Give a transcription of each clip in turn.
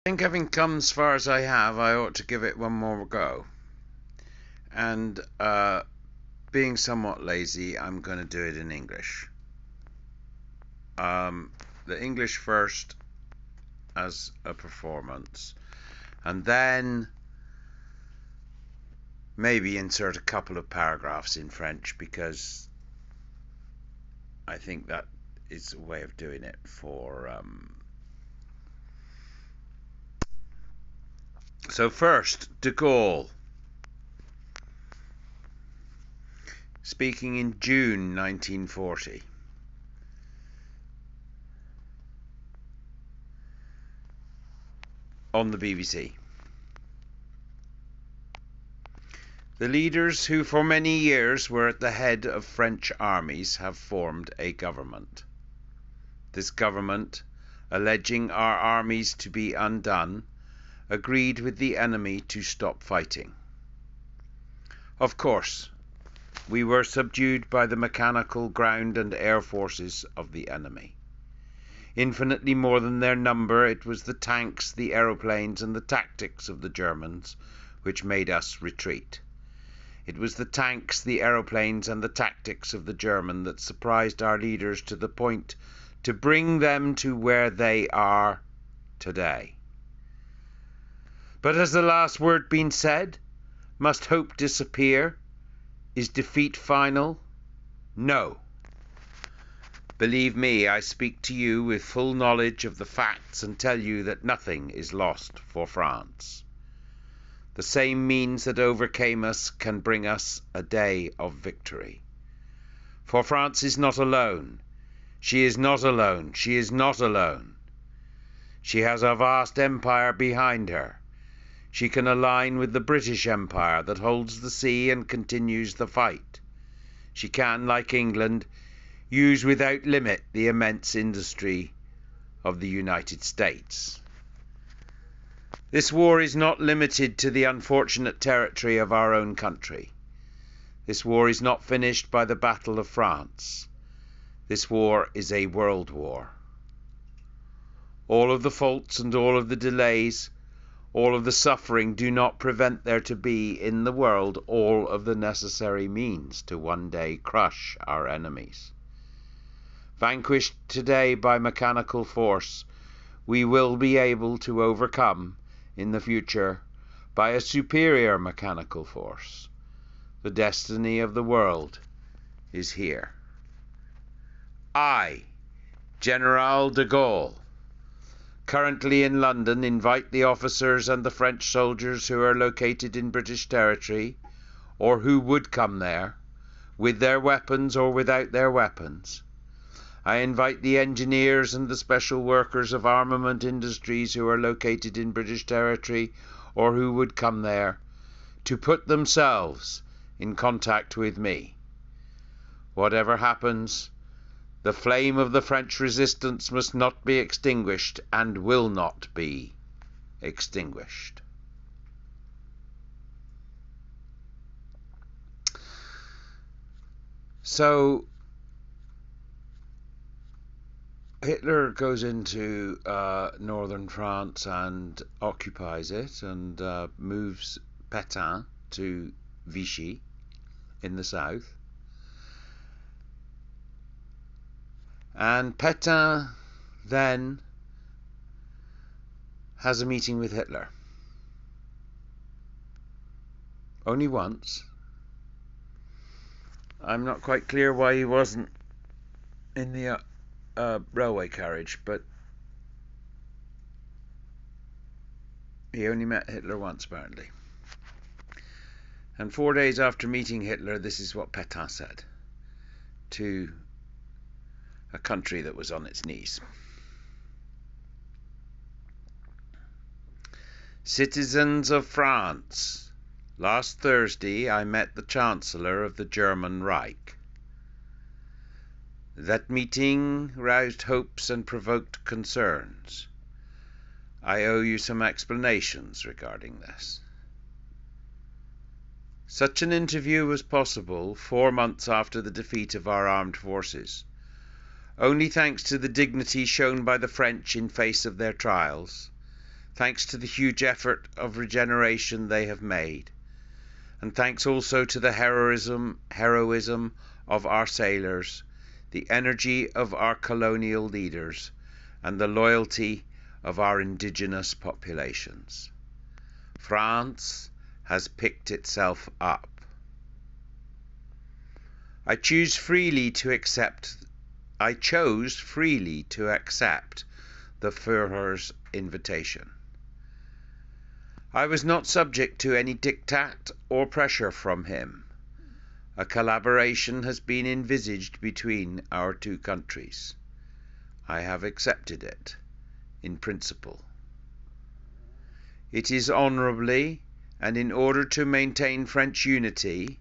I think having come as far as I have, I ought to give it one more go. And being somewhat lazy, I'm going to do it in English. The English first as a performance, and then maybe insert a couple of paragraphs in French, because I think that is a way of doing it for so first, de Gaulle, speaking in June 1940. On the BBC. The leaders who for many years were at the head of French armies have formed a government. This government, alleging our armies to be undone, agreed with the enemy to stop fighting. Of course, we were subdued by the mechanical ground and air forces of the enemy. Infinitely more than their number, it was the tanks, the aeroplanes, and the tactics of the Germans which made us retreat. It was the tanks, the aeroplanes, and the tactics of the German that surprised our leaders to the point to bring them to where they are today. But has the last word been said? Must hope disappear? Is defeat final? No. Believe me, I speak to you with full knowledge of the facts and tell you that nothing is lost for France. The same means that overcame us can bring us a day of victory. For France is not alone. She is not alone. She is not alone. She has a vast empire behind her. She can align with the British Empire that holds the sea and continues the fight. She can, like England, use without limit the immense industry of the United States. This war is not limited to the unfortunate territory of our own country. This war is not finished by the Battle of France. This war is a world war. All of the faults and all of the delays, all of the suffering do not prevent there to be in the world all of the necessary means to one day crush our enemies. Vanquished today by mechanical force, we will be able to overcome in the future by a superior mechanical force. The destiny of the world is here. I, General de Gaulle, currently in London, invite the officers and the French soldiers who are located in British territory, or who would come there, with their weapons or without their weapons. I invite the engineers and the special workers of armament industries who are located in British territory or who would come there to put themselves in contact with me. Whatever happens, the flame of the French resistance must not be extinguished and will not be extinguished. So Hitler goes into northern France and occupies it and moves Petain to Vichy in the south. And Petain then has a meeting with Hitler. Only once. I'm not quite clear why he wasn't in the railway carriage, but he only met Hitler once, apparently. And 4 days after meeting Hitler, this is what Petain said to a country that was on its knees. Citizens of France, last Thursday I met the Chancellor of the German Reich. That meeting roused hopes and provoked concerns. I owe you some explanations regarding this. Such an interview was possible 4 months after the defeat of our armed forces, only thanks to the dignity shown by the French in face of their trials, thanks to the huge effort of regeneration they have made, and thanks also to the heroism of our sailors, the energy of our colonial leaders, and the loyalty of our indigenous populations. France has picked itself up. I chose freely to accept the Führer's invitation. I was not subject to any diktat or pressure from him. A collaboration has been envisaged between our two countries. I have accepted it, in principle. It is honourably, and in order to maintain French unity,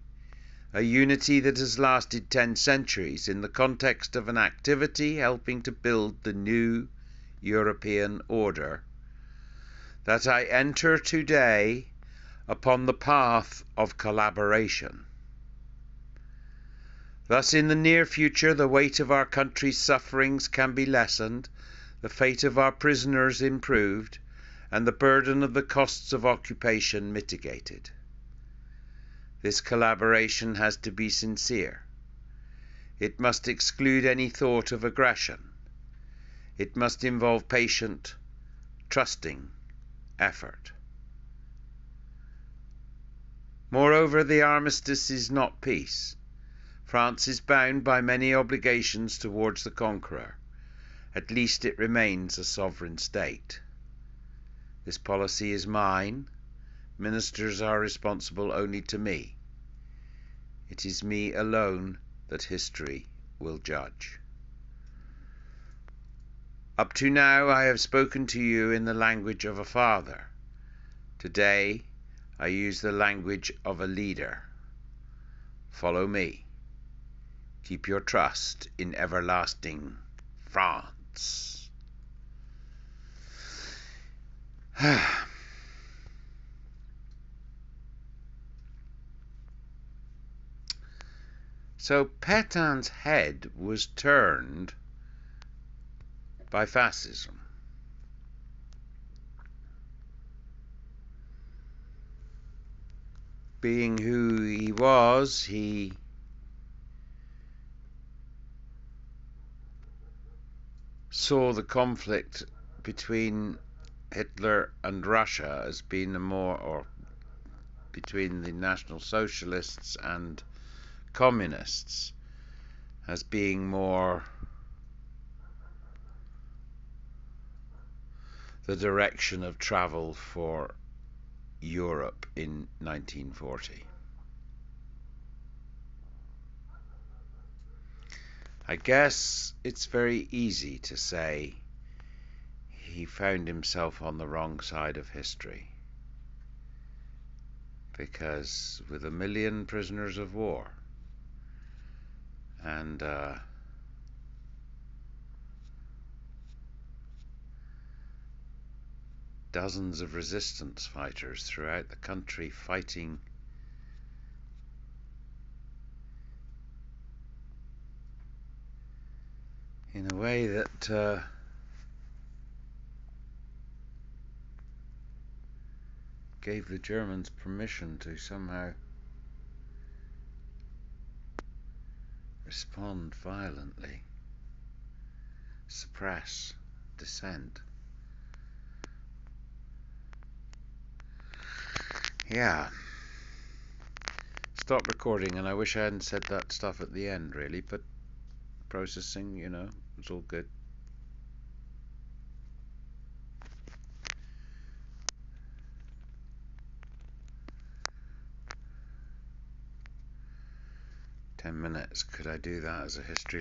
a unity that has lasted 10 centuries in the context of an activity helping to build the new European order, that I enter today upon the path of collaboration. Thus, in the near future, the weight of our country's sufferings can be lessened, the fate of our prisoners improved, and the burden of the costs of occupation mitigated. This collaboration has to be sincere. It must exclude any thought of aggression. It must involve patient, trusting effort. Moreover, the armistice is not peace. France is bound by many obligations towards the conqueror. At least it remains a sovereign state. This policy is mine. Ministers are responsible only to me. It is me alone that history will judge. Up to now I have spoken to you in the language of a father. Today I use the language of a leader. Follow me. Keep your trust in everlasting France. So Petain's head was turned by fascism. Being who he was, he saw the conflict between Hitler and Russia as being or between the National Socialists and Communists as being more the direction of travel for Europe in 1940. I guess it's very easy to say he found himself on the wrong side of history, because with 1 million prisoners of war and dozens of resistance fighters throughout the country fighting in a way that gave the Germans permission to somehow respond violently, suppress dissent. Yeah. Stop recording, and I wish I hadn't said that stuff at the end, really, but processing, it's all good. "10 minutes. Could I do that as a history